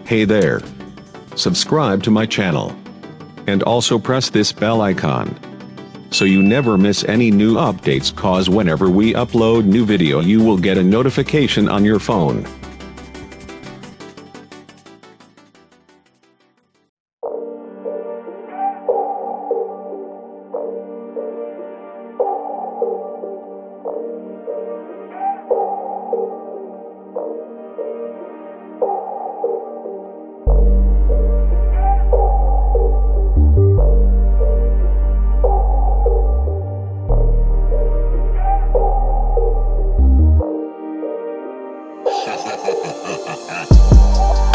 Hey there. Subscribe to my channel. And also press this bell icon, so you never miss any new updates, cause whenever we upload new video you will get a notification on your phone. Ha ha ha ha ha ha.